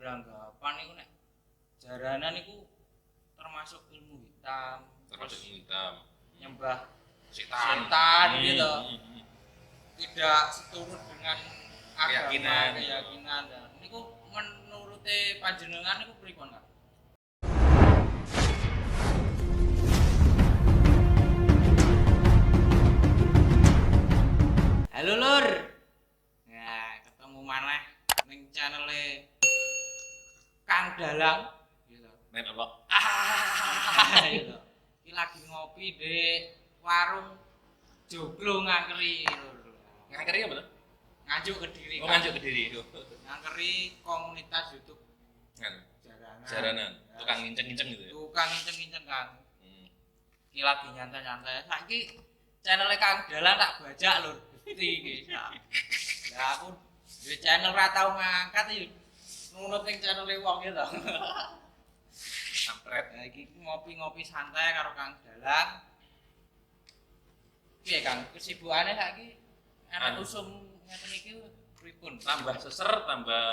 beranggapan iku nek jaranan iku termasuk ilmu hitam, nyembah setan gitu. Tidak seturut dengan keyakinan. Dan niku menurut panjenengan niku pripun, Kak? Halo Lur. Nah, ketemu maneh ning channel-e Kang Dalang gitu. Men apa? Gitu. Iki lagi ngopi di warung Joglo Ngangkeri Lur. Ngangkeri apa tuh? Nganjuk Kediri. Oh, Nganjuk Kediri. Ngangkeri komunitas YouTube Jaranan. Tukang nginceng-nginceng gitu ya. Tukang nginceng-nginceng Kang. Iki lagi nyantai-nyantai. Saiki channel Kang Dalang tak bajak lho. Gusti iki. Ya aku di channel ra tau ngangkat iki. Nunut ning channel wong gitu. Sampret. Nah, iki ngopi-ngopi santai karo Kang Dalang. Piye Kang, kesibukane saiki anak usum ngeten iki pripun? Tambah seser, tambah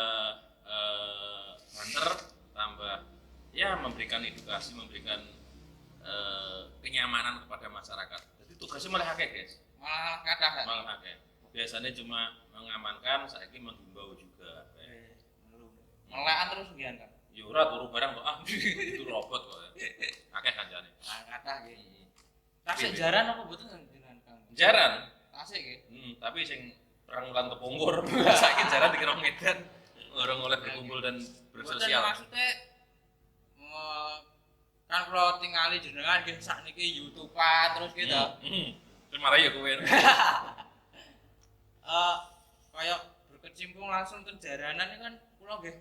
banter, tambah ya memberikan edukasi, memberikan kenyamanan kepada masyarakat. Jadi tugasnya malah akeh, guys. Malah kathah Kak. Malah akeh. Biasanya cuma mengamankan, saiki menghimbau juga. Melekan terus nggih Kang. Ya ora turu barang kok itu robot kok. Akeh kancane. Kathah nggih. Tasik jaran apa mboten jenengan Kang? Jaran. Tasik nggih. Tapi sing perang lan kepungkur. Saiki jaran dikira Medan. Orang oleh berkumpul dan bersosial. Mboten maksudnya kan kalau tingali jenengan nggih sakniki YouTube-an terus gitu. Terima kasih ya kowe. Kayak berkecimpung langsung ten jaranan ini kan kula nggih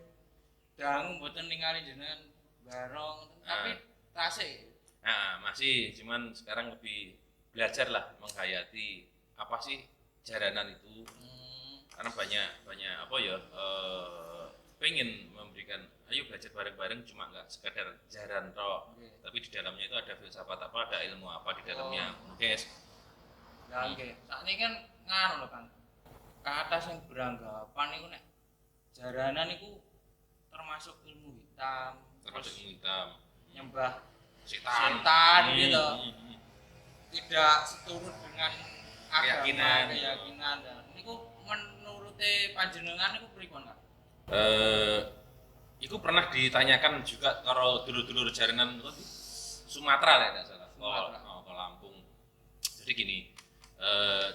dangu mboten ningali jenengan bareng tapi tasik. Nah, masih cuman sekarang lebih belajar lah menghayati apa sih jaranan itu. Karena banyak apa ya pengen memberikan ayo belajar bareng-bareng cuma nggak sekadar jaran toh, tapi di dalamnya itu ada filsafat apa, ada ilmu apa di dalamnya, guys. Ya nggih. Sakniki kan nganu lho Kang. Kata sing beranggapan niku nek jaranan niku termasuk ilmu hitam, nyembah setan gitu. Tidak seturut dengan keyakinan. Dan niku menurut panjenengan niku pripun Kak? Itu pernah ditanyakan juga kalau dulur-dulur jaranan Sumatera lah tidak salah, ke Lampung. Jadi gini,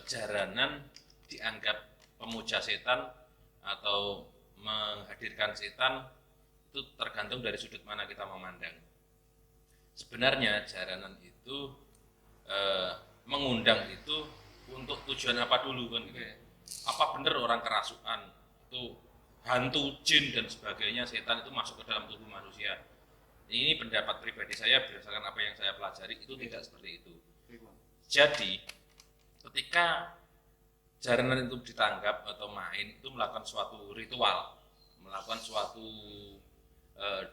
jaranan dianggap pemuja setan atau menghadirkan setan itu tergantung dari sudut mana kita memandang. Sebenarnya jaranan itu mengundang itu untuk tujuan apa dulu kan gitu. Apa benar orang kerasukan itu hantu, jin dan sebagainya, setan itu masuk ke dalam tubuh manusia. Ini pendapat pribadi saya berdasarkan apa yang saya pelajari itu tidak seperti itu. Jadi ketika jaranan itu ditangkap atau main itu melakukan suatu ritual, melakukan suatu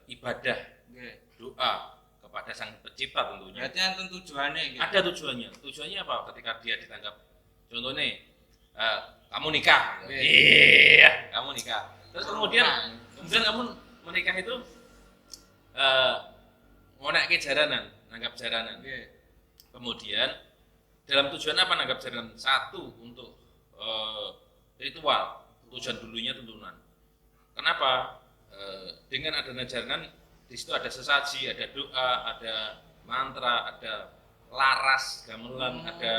ibadah, doa kepada sang pencipta tentunya. Berarti enten tujuannya gitu. Ada tujuannya. Tujuannya apa? Ketika dia ditangkap, contohnya kamu nikah. Iya, kamu nikah. Terus kemudian kamu menikah itu ngonekke jaranan, nanggap jaranan. Kemudian dalam tujuan apa nanggap jaranan? Satu untuk ritual, tujuan dulunya tuntunan. Kenapa? Dengan adanya jaranan di situ ada sesaji, ada doa, ada mantra, ada laras gamelan, ada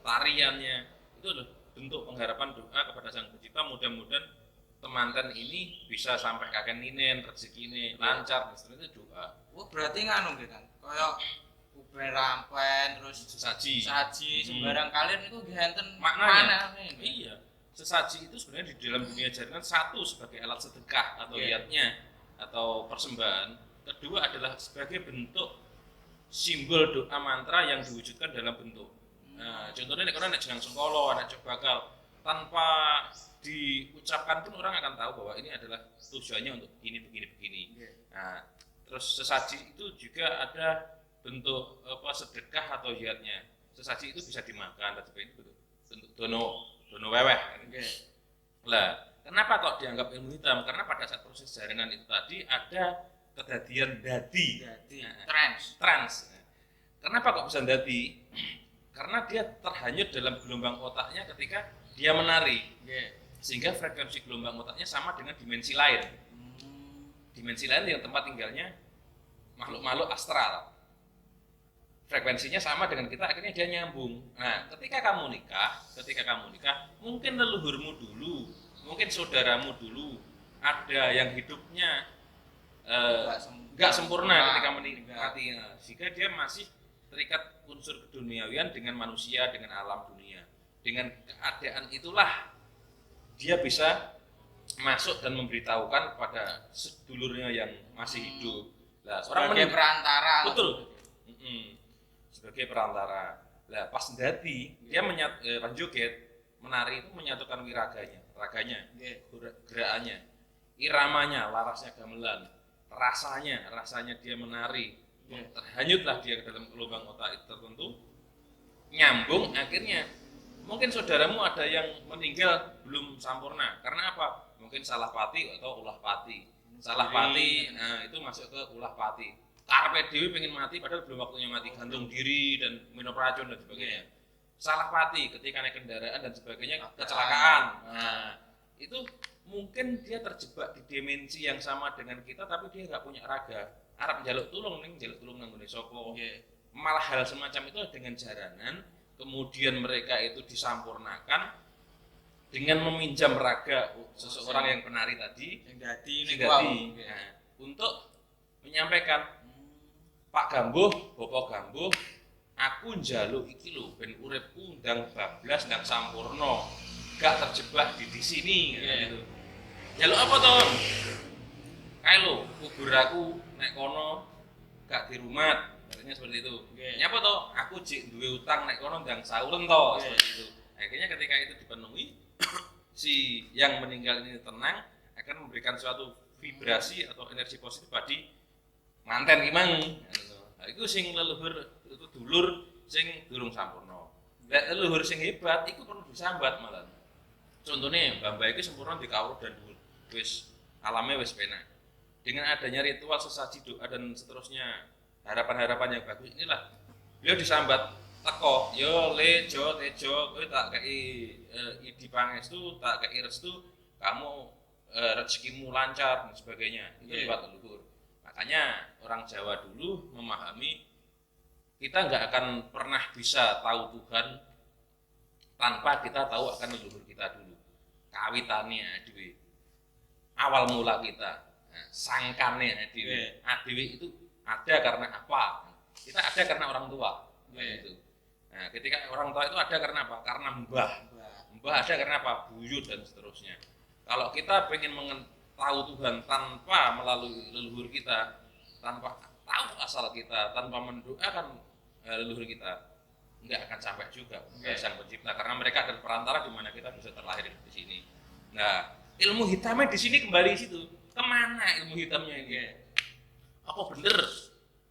tariannya. Itu loh bentuk pengharapan doa kepada sang pencipta, mudah-mudahan temanten ini bisa sampai kakek ninen, rezeki ini lancar, itu doa. Oh berarti nganu gitu kan, kayak uben rampen terus sesaji sembarang kalian itu enten maknanya. Iya, sesaji itu sebenarnya di dalam dunia jaranan satu sebagai alat sedekah atau hiyatnya atau persembahan, kedua adalah sebagai bentuk simbol doa mantra yang diwujudkan dalam bentuk. Nah, contohnya nek jenang sengkolo, anak cok bakal tanpa diucapkan pun orang akan tahu bahwa ini adalah tujuannya untuk begini. Nah, terus sesaji itu juga ada bentuk sedekah atau hiyatnya. Sesaji itu bisa dimakan, tapi itu bentuk dono weweh. Lah, kenapa kok dianggap ilmu hitam? Karena pada saat proses jaringan itu tadi ada kejadian dadi. Jadi Nah, trans. trans. Kenapa kok bisa dadi? Karena dia terhanyut dalam gelombang otaknya ketika dia menari. Nggih. Sehingga frekuensi gelombang otaknya sama dengan dimensi lain. Dimensi lain yang tempat tinggalnya makhluk-makhluk astral. Frekuensinya sama dengan kita, akhirnya dia nyambung. Nah, ketika kamu nikah, mungkin leluhurmu dulu, mungkin saudaramu dulu ada yang hidupnya nggak sempurna ketika menikmati, sehingga dia masih terikat unsur keduniawian dengan manusia, dengan alam dunia. Dengan keadaan itulah dia bisa masuk dan memberitahukan pada sedulurnya yang masih hidup. Lah, Sebagai perantara. betul. Sebagai perantara. Lah, pas dadi dia joget, menari itu menyatukan raganya, gerakannya, iramanya, larasnya gamelan, rasanya dia menari. Terhanyutlah dia ke dalam gelombang otak itu tertentu, nyambung, akhirnya mungkin saudaramu ada yang meninggal belum sempurna. Karena apa? Mungkin salah pati atau ulah pati. Salah pati, nah itu masuk ke ulah pati. Karpe dewi pengen mati padahal belum waktunya mati, gantung diri dan minum racun dan sebagainya. Salah pati ketika naik kendaraan dan sebagainya, kecelakaan. Nah, itu mungkin dia terjebak di dimensi yang sama dengan kita, tapi dia nggak punya raga. Arab jaluk tulung nang ngene sapa. Malah hal semacam itu dengan jaranan, kemudian mereka itu disampurnakan dengan meminjam raga seseorang yang penari tadi, Yang dadi nah, untuk menyampaikan, Pak Gambuh, Bapak Gambuh, aku njaluk iki lho ben uripku ndang bablas ndang sampurna, gak terjebak di sini gitu. Njaluk apa to? Kae lho, kubur aku nek kono gak dirumat, katanya seperti itu. Nyapa to? Aku jek duwe utang nek kono ndang sauren to, seperti itu. Akhirnya ketika itu dipenuhi, si yang meninggal ini tenang, akan memberikan suatu vibrasi atau energi positif bagi manten ki mang. Nah, itu sing leluhur itu dulur sing durung sampurna. Lek leluhur sing hebat iku perlu disambat malah. Contohnya Mbah iki sempurna dikawruh dan wis alame wis penak. Dengan adanya ritual sesaji doa dan seterusnya, harapan-harapan yang bagus inilah beliau disambat teko yo lejo tejo kowe tak kei idi pangestu, tak kei restu, kamu rezekimu lancar dan sebagainya. Itu lewat leluhur. Makanya orang Jawa dulu memahami kita nggak akan pernah bisa tahu Tuhan tanpa kita tahu akan leluhur kita dulu. Kawitannya dhewe. Awal mula kita. Nah, sangkane dhewe itu ada karena apa? Kita ada karena orang tua. Gitu. Nah, ketika orang tua itu ada karena apa? Karena mbah. Mbah ada karena apa? Buyut dan seterusnya. Kalau kita pengen tahu Tuhan tanpa melalui leluhur kita, tanpa tahu asal kita, tanpa mendoakan leluhur kita, nggak akan sampai juga ke Sang Pencipta, karena mereka adalah perantara di mana kita bisa terlahir di sini. Nah, ilmu hitamnya di sini kembali situ. Kemana ilmu hitamnya ini? Apa bener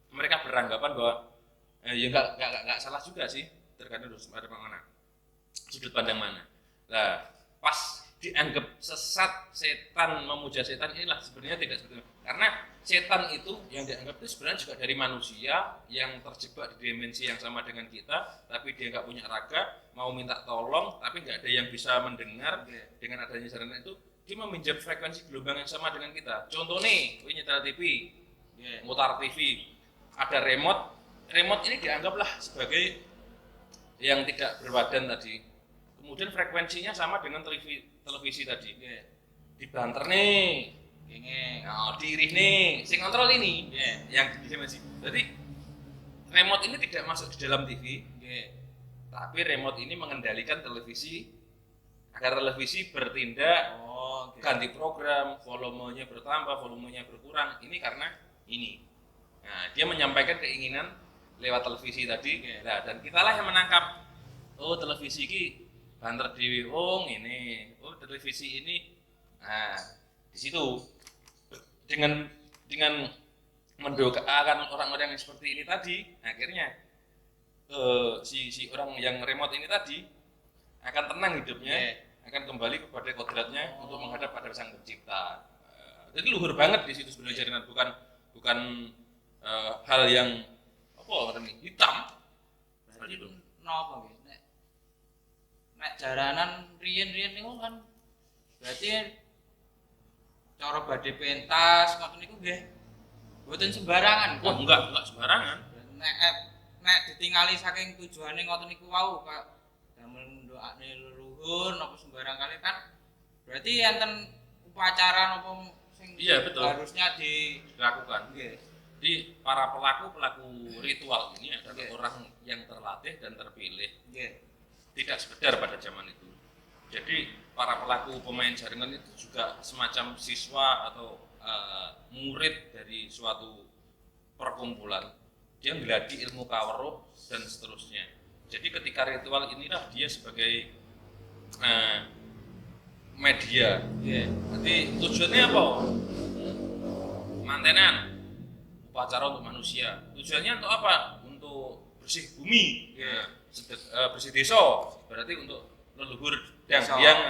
mereka beranggapan bahwa ya nggak salah juga sih, tergantung dari mana, sudut pandang mana. Nah, pas dianggap sesat, setan, memuja setan, inilah sebenarnya tidak seperti itu. Karena setan itu yang dianggap itu sebenarnya juga dari manusia yang terjebak di dimensi yang sama dengan kita, tapi dia nggak punya raga, mau minta tolong, tapi nggak ada yang bisa mendengar. Dengan adanya sarana itu, dia meminjam frekuensi gelombang yang sama dengan kita. Contoh nih, nyetel TV, mutar TV, ada remote ini dianggaplah sebagai yang tidak berbadan tadi. Kemudian frekuensinya sama dengan televisi tadi. Dibanter nih, diirih nih, sing kontrol ini, yang dimensi. Jadi remote ini tidak masuk di dalam TV, tapi remote ini mengendalikan televisi agar televisi bertindak, ganti program, volumenya bertambah, volumenya berkurang. Ini karena ini. Nah, dia menyampaikan keinginan lewat televisi tadi, dan kitalah yang menangkap. Oh, televisi ini banter dewi, ini, televisi ini. Nah, di situ dengan mendoakan orang-orang yang seperti ini tadi, akhirnya si orang yang remote ini tadi akan tenang hidupnya, akan kembali kepada kodratnya untuk menghadap pada sang pencipta. Jadi luhur banget di situ sebenarnya jaringan, bukan hal yang apa namanya hitam. Berarti napa nggih? Nek jaranan riyen-riyen niku kan berarti cara badhe pentas ngoten niku nggih mboten sembarangan. Wah, enggak sembarangan. Nek ditingali saking tujuane ngoten niku wau kaya damel ndokane leluhur napa sembarang kali kan berarti enten upacara napa sing Iya, betul. harusnya Dilakukan. nggih. Jadi para pelaku ritual ini adalah orang yang terlatih dan terpilih. Nggih. Tidak sekedar pada zaman itu. Jadi para pelaku pemain jaringan itu juga semacam siswa atau murid dari suatu perkumpulan. Dia menggeladi ilmu kaweruh dan seterusnya. Jadi ketika ritual inilah dia sebagai media. Nggih. Nanti tujuannya apa? Mantenan, upacara untuk manusia. Tujuannya untuk apa? Untuk bersih bumi. Bersih desa, berarti untuk leluhur yang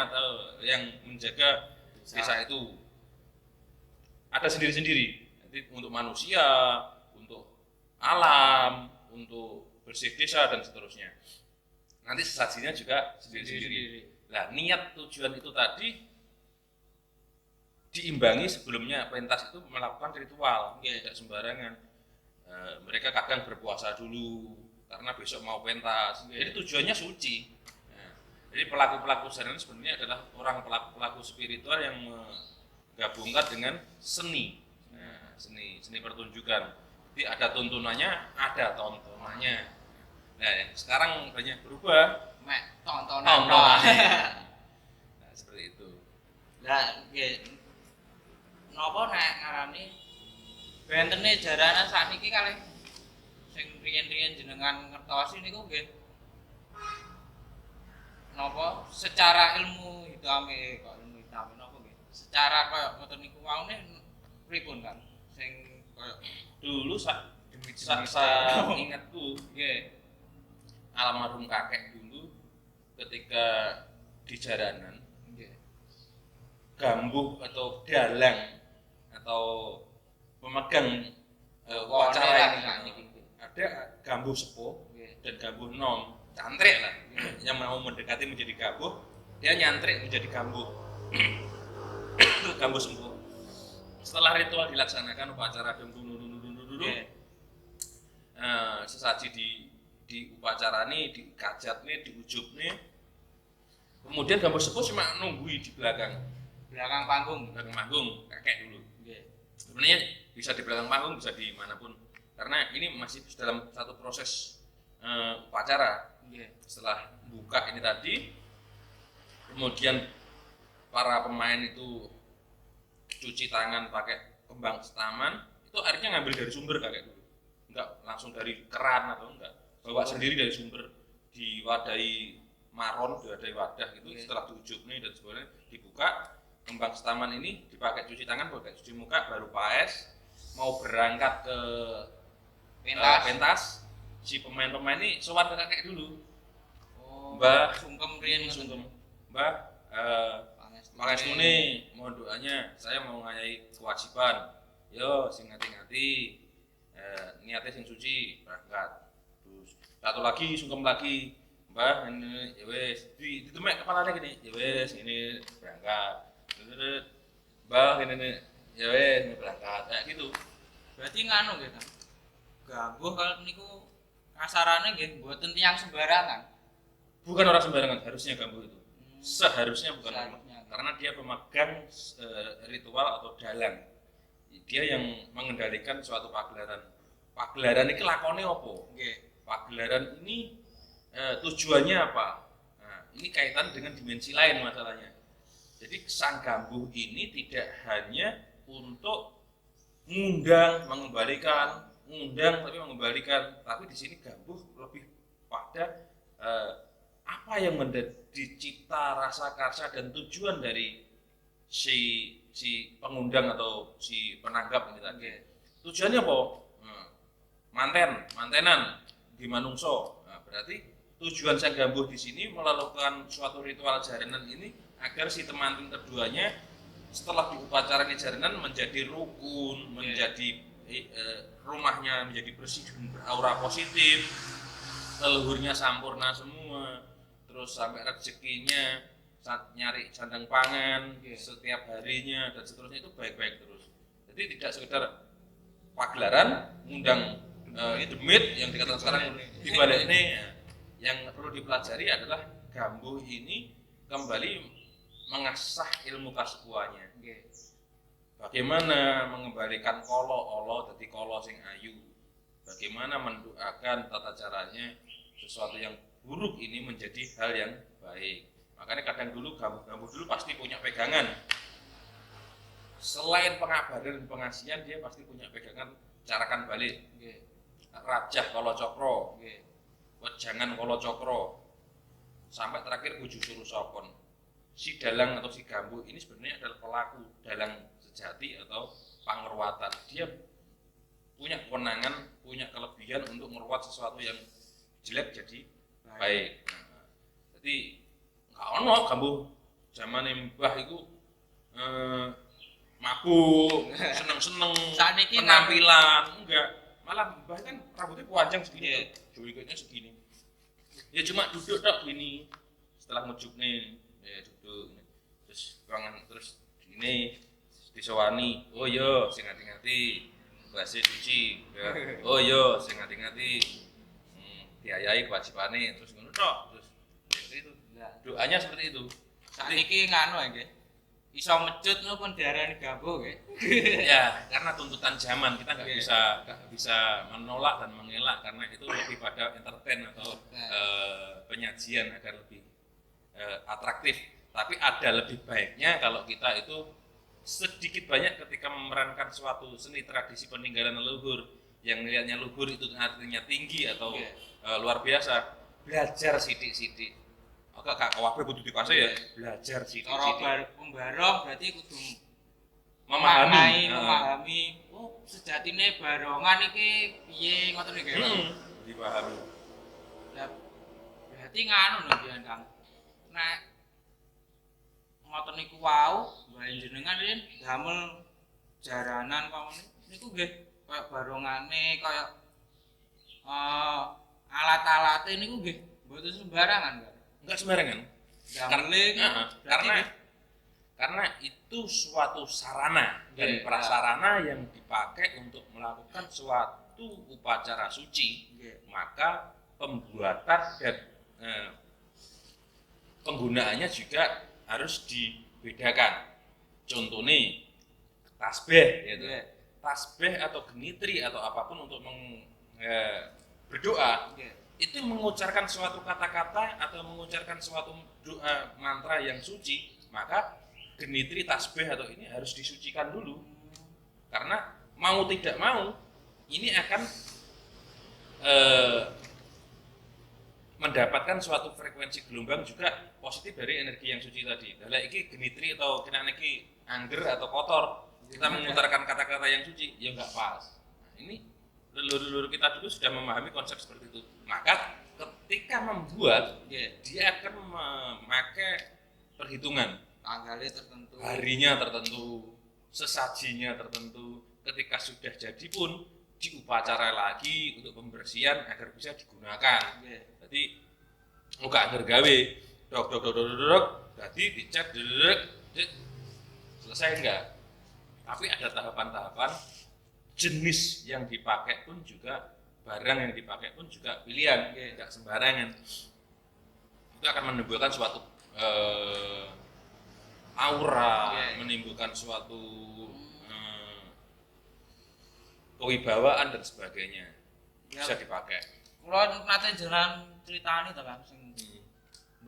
atau yang menjaga desa itu. Ada sendiri-sendiri. Nanti untuk manusia, untuk alam, untuk bersih desa dan seterusnya. Nanti sesajinya juga sendiri-sendiri. Nah, niat tujuan itu tadi diimbangi sebelumnya pentas itu melakukan ritual, tidak sembarangan. Mereka kadang berpuasa dulu karena besok mau pentas. Jadi tujuannya suci. Jadi pelaku-pelaku jaringan sebenarnya adalah orang pelaku spiritual yang menggabungkan dengan seni, seni pertunjukan. Jadi ada tuntunannya, ada tontonannya. Nah, sekarang banyak berubah. Tontonan. Nah, seperti itu. Lah nggih. Napa nek ngarani bentene jaranan sakniki kalih sing riyen-riyen jenengan ngertosi niku nggih. Napa secara ilmu hitame kok ilmu hitame napa nggih? Secara koyo ngoten niku waune pripun kan? Sing koyo Dulu sak ingatku, nggih. almarhum kakek dulu ketika di jaranan Nggih. gambuh atau dalang atau pemegang upacara ini ada gambuh sepuh dan gambuh nom, cantrik lah yang mau mendekati menjadi gambuh, dia nyantrik menjadi gambuh gambuh sepuh. Setelah ritual dilaksanakan upacara sesaji di upacara ini, di kajat nih, di ujub nih, kemudian gambuh sepuh cuma nunggui di belakang panggung kakek dulu. Sebenarnya bisa di belakang panggung, bisa di manapun, karena ini masih dalam satu proses upacara. Setelah buka ini tadi, kemudian para pemain itu cuci tangan pakai kembang setaman, itu airnya ngambil dari sumber kakek dulu, enggak langsung dari keran atau enggak, bawa sendiri dari sumber, diwadahi maron, diwadahi wadah gitu. Setelah diujuk nih dan sebagainya, dibuka kembang setaman ini, dipakai cuci tangan, pakai cuci muka, baru paes mau berangkat ke pentas. Si pemain-pemain ini sowan ke kakek dulu. Mbah sungkem riyen sungkem. Mbah pangestune mohon doanya, saya mau ngayai kewajiban. Yo sing ngati-ngati, niatnya sing suci, berangkat. Terus satu lagi sungkem lagi, Mbah ini ya wis ditemek kepalanya gini, ya wis ini berangkat. Mbah ini ya wis berangkat, kayak gitu. Berarti nganu nggih kan. Gambuh kalau niku kasarane nggih mboten tiyang sembarangan. Bukan orang sembarangan harusnya gambuh itu. Seharusnya bukan orang, Seharusnya. karena dia pemegang ritual atau dalang. Dia yang mengendalikan suatu pagelaran. Pagelaran ini lakone opo? Pagelaran ini tujuannya apa? Nah, ini kaitan dengan dimensi lain masalahnya. Jadi sang gambuh ini tidak hanya untuk mengembalikan, tapi di sini gambuh lebih pada apa yang menjadi cipta, rasa karsa dan tujuan dari si pengundang atau si penanggap ini tadi. Tujuannya apa? Mantenan di manungso. Nah, berarti tujuan sang gambuh di sini melakukan suatu ritual jaranan ini agar si temanten keduanya setelah diupacarani jaranan menjadi rukun, menjadi rumahnya menjadi bersih dan beraura positif, leluhurnya sampurna semua, terus sampai rezekinya nyari sandang pangan setiap harinya dan seterusnya itu baik-baik terus. Jadi tidak sekedar pagelaran ngundang demit yang dikatakan sekarang di balik ini. Yang perlu dipelajari adalah gambuh ini kembali mengasah ilmu kasekuannya. Bagaimana mengembalikan kolo jadi kolo sing ayu. Bagaimana mendoakan tata caranya sesuatu yang buruk ini menjadi hal yang baik. Makanya kadang dulu gambuh dulu pasti punya pegangan. Selain pengabaran dan pengasihan, dia pasti punya pegangan carakan balik. Rajah kolo cokro. Jangan kolo cokro sampai terakhir uju suruh sopon. Si dalang atau si gambuh ini sebenarnya adalah pelaku dalang sejati atau pangruatan. Dia punya kewenangan, punya kelebihan untuk meruat sesuatu yang jelek jadi baik. Nah, jadi nggak ono gambuh zaman mbah itu mabuk, seneng-seneng, penampilan, enggak. Malah mbah kan rambutnya panjang segini, jogetnya segini. Ya cuma duduk tok gini. Setelah ngejuk nih, ya duduk. Terus bangun terus gini disowani. Oh yo, sing ngati-ngati. Bahasa suci. Ya. Oh yo, sing ngati-ngati. Diayahi kewajibane terus ngono tok. Terus ya, itu. Doanya seperti itu. Sakniki nganu nggih. Iso mecut pun diarani gambuh nggih. Ya, karena tuntutan zaman kita nggak bisa menolak dan mengelak karena itu lebih pada entertain atau penyajian agar lebih atraktif. Tapi ada lebih baiknya kalau kita itu sedikit banyak ketika memerankan suatu seni tradisi peninggalan leluhur yang nilainya luhur itu artinya tinggi atau luar biasa, belajar sidik-sidik. Oke, Kak Kawabe butuh dikasih ya, belajar sidik-sidik. Cara pembarong berarti kudu memahami. Oh, sejatine barongan iki piye ngoten iki. Dipahami. Ya berarti nganu lho pian Kang. Nek ngoten niku wau, mbah jenengan riyen damel jaranan kok niku nggih kaya barongane kaya alat-alate niku nggih mboten sembarangan, Kak. Enggak sembarangan. Karena itu suatu sarana dan prasarana yang dipakai untuk melakukan suatu upacara suci, maka pembuatan dan penggunaannya juga harus dibedakan. Contohnya tasbih, gitu. Tasbih atau genitri atau apapun untuk berdoa. Itu mengucapkan suatu kata-kata atau mengucapkan suatu doa mantra yang suci, maka genitri tasbih atau ini harus disucikan dulu. Karena mau tidak mau ini akan mendapatkan suatu frekuensi gelombang juga positif dari energi yang suci tadi. Dalam ini genitri atau kena ini angger atau kotor, kita memutarkan kata-kata yang suci, ya nggak pas. Nah, ini leluhur kita dulu sudah memahami konsep seperti itu. Maka ketika membuat, dia akan memakai perhitungan. Tanggalnya tertentu, harinya tertentu, sesajinya tertentu. Ketika sudah jadi pun diupacara lagi untuk pembersihan agar bisa digunakan. Jadi muka anggar gawe, dok, jadi dicek, selesai enggak? Tapi ada tahapan-tahapan. Jenis yang dipakai pun juga, barang yang dipakai pun juga pilihan, tidak sembarangan. Itu akan menimbulkan suatu aura, menimbulkan suatu kewibawaan dan sebagainya. Bisa dipakai. Kalau nanti jenengan ceritani to Kang sing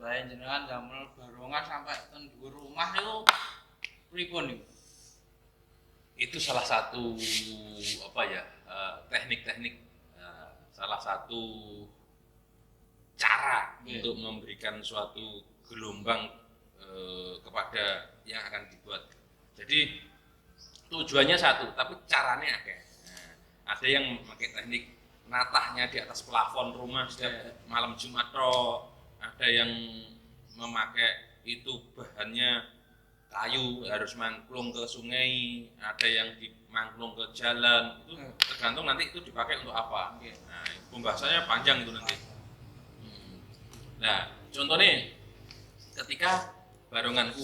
mbae jenengan damel barongan sampai ten dhuwur rumah niku pripun niku? Itu salah satu teknik-teknik, salah satu cara untuk memberikan suatu gelombang kepada yang akan dibuat. Jadi tujuannya satu, tapi caranya ada yang pakai teknik natahnya di atas plafon rumah setiap malam Jumat ada yang memakai itu bahannya kayu harus mangklung ke sungai, ada yang dimangklung ke jalan, itu tergantung nanti itu dipakai untuk apa. Nah, pembahasannya panjang itu nanti. Nah, contohnya ketika baronganku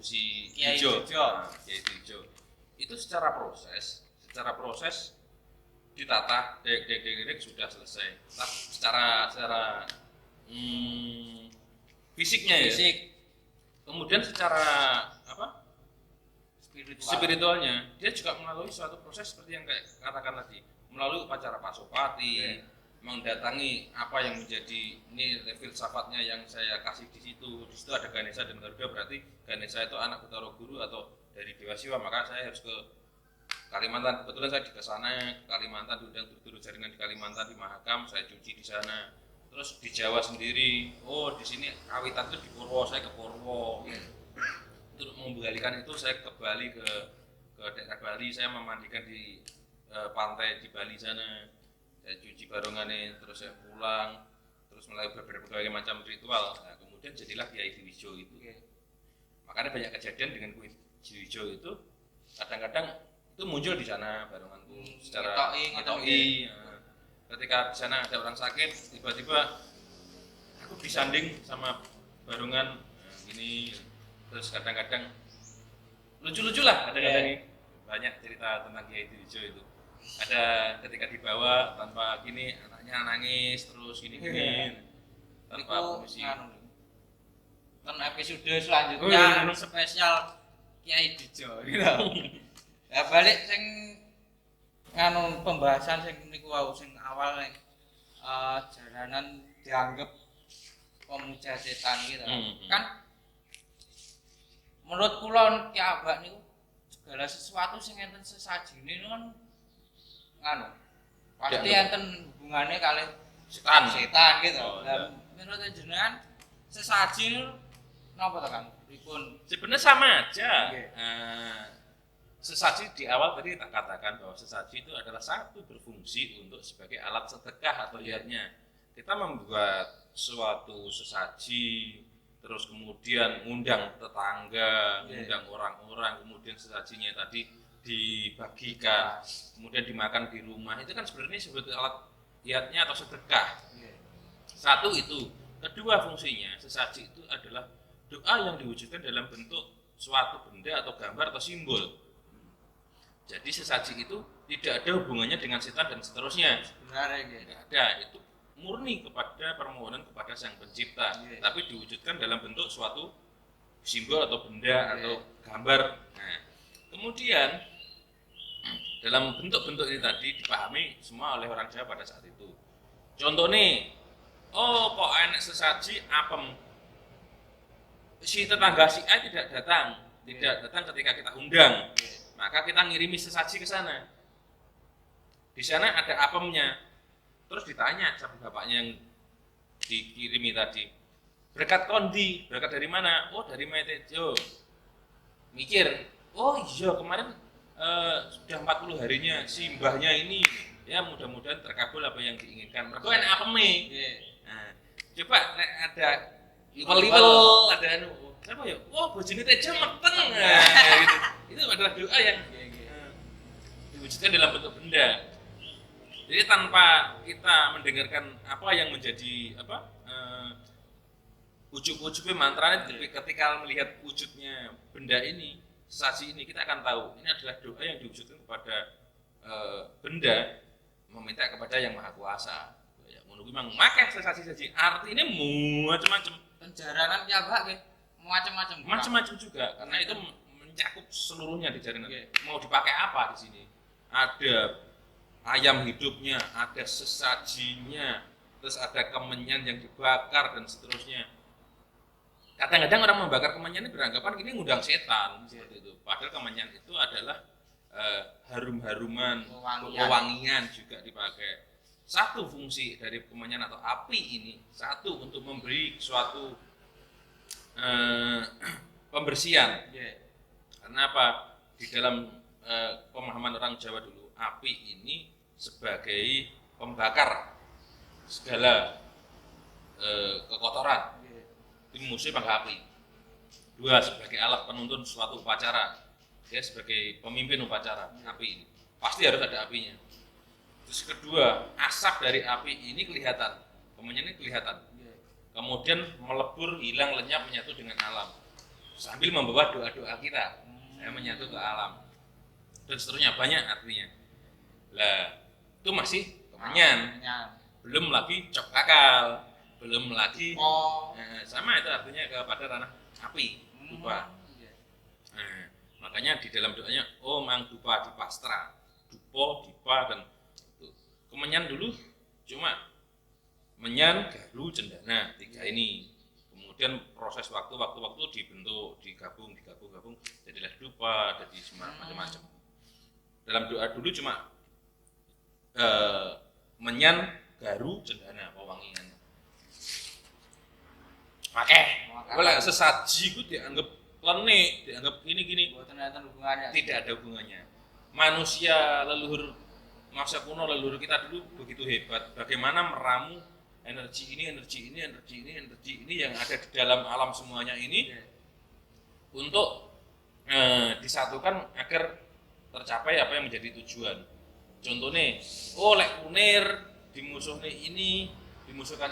si Kiai Ijo, Ijo. Kiai Ijo, itu secara proses ditata, dek sudah selesai. Secara fisiknya ya. Fisik, Kemudian secara apa? Spiritualnya, dia juga melalui suatu proses seperti yang kayak katakan tadi, melalui upacara pasopati, mendatangi apa yang menjadi ini filsafatnya yang saya kasih di situ. Di situ ada Ganesha dan Garuda, berarti Ganesha itu anak Betara Guru atau dari Dewa Siwa, maka saya harus ke Kalimantan. Kebetulan saya di sana ke Kalimantan, diundang guru jaringan di Kalimantan di Mahakam, saya cuci di sana. Terus di Jawa sendiri, di sini kawitan itu di Purwo, saya ke Purwo. Untuk mengembalikan itu saya ke Bali, ke daerah Bali, saya memandikan di pantai di Bali sana. Saya cuci barongannya, terus saya pulang, terus melakukan berbagai macam ritual. Nah, kemudian jadilah Kiai Diwijo itu. Makanya banyak kejadian dengan Kiai Diwijo itu, kadang-kadang itu muncul di sana baronganku secara ngetoki. Ketika di sana ada orang sakit, tiba-tiba aku disanding sama barongan gini, terus kadang-kadang lucu-lucu lah kadang-kadang ini. Banyak cerita tentang Kiai Diwijo itu. Ada ketika dibawa tanpa gini, anaknya nangis terus gini-gini tanpa permisi. Kan episode selanjutnya spesial Kiai Diwijo gitu. Ya balik sing pembahasan sing niku wau sing awal nek jalanan dianggap pemuja setan gitu. Kan menurut kula Ki Abah niku segala sesuatu sing enten sesajine kan pasti enten hubungannya kali setan gitu. Dan menurut jenengan sesaji napa to Kang? Pripun? Sebenarnya sama aja. Sesaji di awal tadi tak katakan bahwa sesaji itu adalah satu berfungsi untuk sebagai alat sedekah atau lihatnya. Kita membuat suatu sesaji, terus kemudian ngundang tetangga, ngundang orang-orang, kemudian sesajinya tadi dibagikan, kemudian dimakan di rumah. Itu kan sebenarnya sebagai alat lihatnya atau sedekah. Satu itu. Kedua fungsinya, sesaji itu adalah doa yang diwujudkan dalam bentuk suatu benda atau gambar atau simbol. Jadi sesaji itu tidak ada hubungannya dengan setan dan seterusnya. Benar ya. Tidak ada, itu murni kepada permohonan kepada Sang Pencipta, tapi diwujudkan dalam bentuk suatu simbol atau benda atau gambar. Nah, kemudian dalam bentuk-bentuk ini tadi dipahami semua oleh orang Jawa pada saat itu. Contoh nih, kok enak sesaji apem. Si tetangga si A tidak datang ketika kita undang. Maka kita ngirimi sesaji ke sana. Di sana ada apemnya. Terus ditanya sama bapaknya yang dikirimi tadi, berkat kondi, berkat dari mana? Oh dari Metejo. Mikir, iya kemarin sudah 40 harinya si mbahnya ini, ya mudah-mudahan terkabul apa yang diinginkan. Mereka enak apeme. Nah, coba ada liwel ada siapa ya? Bojone Tejo meteng. Gitu. Itu adalah doa yang diwujudkan dalam bentuk benda. Jadi tanpa kita mendengarkan apa yang menjadi ujub-ujubnya mantranya, ketika melihat wujudnya benda ini, sesaji ini, kita akan tahu ini adalah doa yang diwujudkan kepada benda meminta kepada yang maha kuasa. Ya, menunggu memang makan sesaji-sesaji. Artinya macam-macam. Penjaranan piyambak nggih Macam-macam juga, karena itu mencakup seluruhnya di jaringan. Mau dipakai apa di sini? Ada ayam hidupnya, ada sesajinya, terus ada kemenyan yang dibakar dan seterusnya. Kadang-kadang orang membakar kemenyan ini beranggapan ini ngundang setan seperti itu. Padahal kemenyan itu adalah harum-haruman, wewangian juga dipakai. Satu fungsi dari kemenyan atau api ini, satu untuk memberi suatu pembersihan. Karena apa? Di dalam pemahaman orang Jawa dulu, api ini sebagai pembakar segala kekotoran. Itu musuh pangkat api. 2 sebagai alat penuntun suatu upacara. Dia sebagai pemimpin upacara api ini. Pasti harus ada apinya. Terus kedua, asap dari api ini kelihatan. Kemenyan ini kelihatan. Kemudian melebur, hilang, lenyap, menyatu dengan alam. Sambil membawa doa-doa kita. Saya menyatu ke alam. Dan seterusnya, banyak artinya. Lah, itu masih kemenyan. Belum lagi cok kakal. Belum lagi sama itu artinya kepada ranah api, dupa. Nah, makanya di dalam doanya Om Ang Dupa Dipastra, Dupo, Dipa, dan itu. Kemenyan dulu cuma menyan, garu, cendana, 3 ini. Kemudian proses waktu dibentuk, digabung, jadilah dupa, jadi macam-macam. Dalam doa dulu cuma menyan, garu, cendana, pewangian. Pakai. Kalau sesaji itu dianggap klenik, dianggap gini. Tidak ada hubungannya. Manusia leluhur masa kuno, leluhur kita dulu begitu hebat. Bagaimana meramu energi ini yang ada di dalam alam semuanya ini untuk disatukan agar tercapai apa yang menjadi tujuan. Contohnya, lek kunir dimusuhkan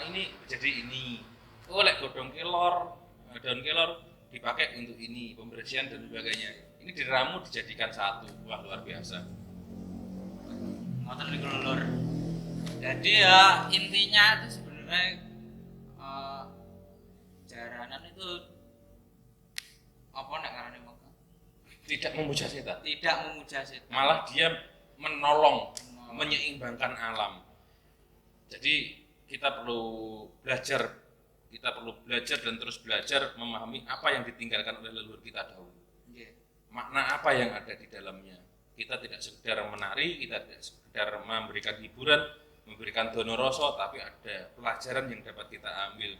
ini jadi ini. Lek godong kelor, daun kelor dipakai untuk ini, pembersihan dan sebagainya. Ini diramu dijadikan satu. Wah, luar biasa. Ngoten niku lur. Jadi ya intinya itu sebenarnya jaranan itu apa nek ngarane maka? Tidak memuja setan. Tidak memuja setan. Malah dia menolong, menyeimbangkan alam. Jadi kita perlu belajar dan terus belajar memahami apa yang ditinggalkan oleh leluhur kita dahulu. Makna apa yang ada di dalamnya. Kita tidak sekedar menari, kita tidak sekedar memberikan hiburan, memberikan donoroso, tapi ada pelajaran yang dapat kita ambil.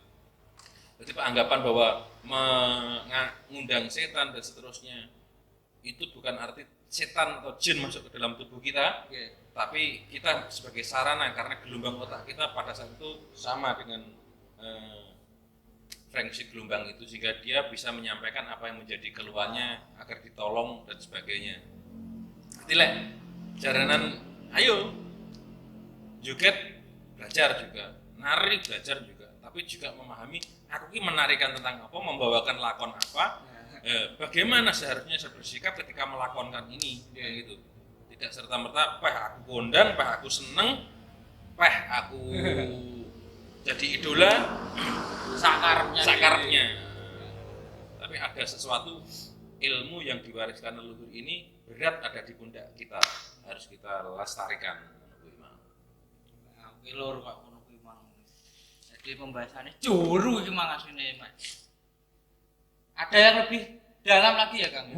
Jadi anggapan bahwa mengundang setan dan seterusnya itu bukan arti setan atau jin masuk ke dalam tubuh kita, tapi kita sebagai sarana karena gelombang otak kita pada saat itu sama dengan frekuensi gelombang itu sehingga dia bisa menyampaikan apa yang menjadi keluhannya agar ditolong dan sebagainya. Tidak, jaranan ayo joget belajar juga, nari belajar juga, tapi juga memahami aku ini menarikan tentang apa, membawakan lakon apa, bagaimana seharusnya saya bersikap ketika melakonkan ini, gitu. Tidak serta-merta, aku kondang, aku seneng, aku jadi idola, sakarnya. Tapi ada sesuatu ilmu yang diwariskan leluhur ini berat ada di pundak kita, harus kita lestarikan. Lur kok ngono kuwi mang. Jadi pembahasannya juru iki mang asline, Mas. Ada yang lebih dalam lagi ya, Kang?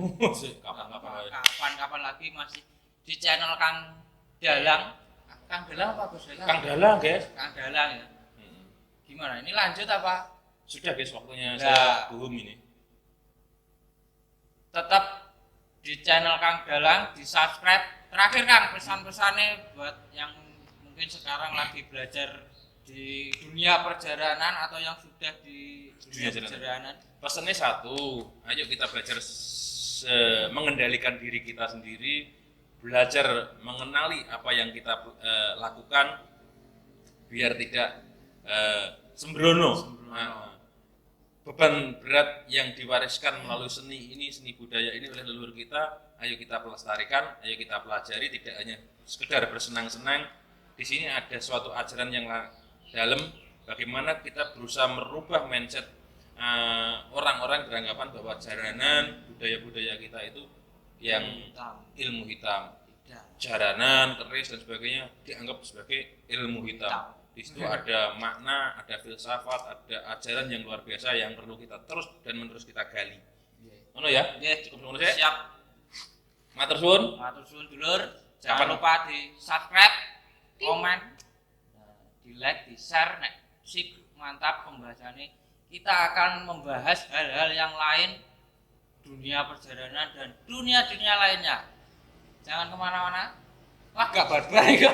Kapan lagi masih di channel Kang Dalang. Kang Dalang apa Gus Dalang? Kang Dalang, guys. Kang Dalang ya. Gimana? Ini lanjut apa? Sudah, guys, waktunya saya bohong ini. Tetap di channel Kang Dalang, di-subscribe. Terakhir Kang, pesan-pesannya buat yang mungkin sekarang lagi belajar di dunia perjalanan atau yang sudah di dunia perjalanan. Pesannya satu, ayo kita belajar mengendalikan diri kita sendiri, belajar mengenali apa yang kita lakukan biar tidak sembrono. Beban berat yang diwariskan melalui seni budaya ini oleh leluhur kita, ayo kita pelestarikan, ayo kita pelajari, tidak hanya sekedar bersenang-senang. Di sini ada suatu ajaran yang dalam, bagaimana kita berusaha merubah mindset orang-orang beranggapan bahwa jaranan budaya-budaya kita itu yang ilmu hitam, jaranan, keris dan sebagainya dianggap sebagai ilmu hitam. Di situ ada makna, ada filsafat, ada ajaran yang luar biasa yang perlu kita terus dan menerus kita gali. Ono ya? Cukup ngono sih. Siap. Matur suwun. Matur suwun dulur. Jangan lupa di subscribe, komen, di like, di share, nek sip mantap pembahasannya. Kita akan membahas hal-hal yang lain, dunia perjalanan dan dunia-dunia lainnya. Jangan kemana-mana, Wah gak barbar iku.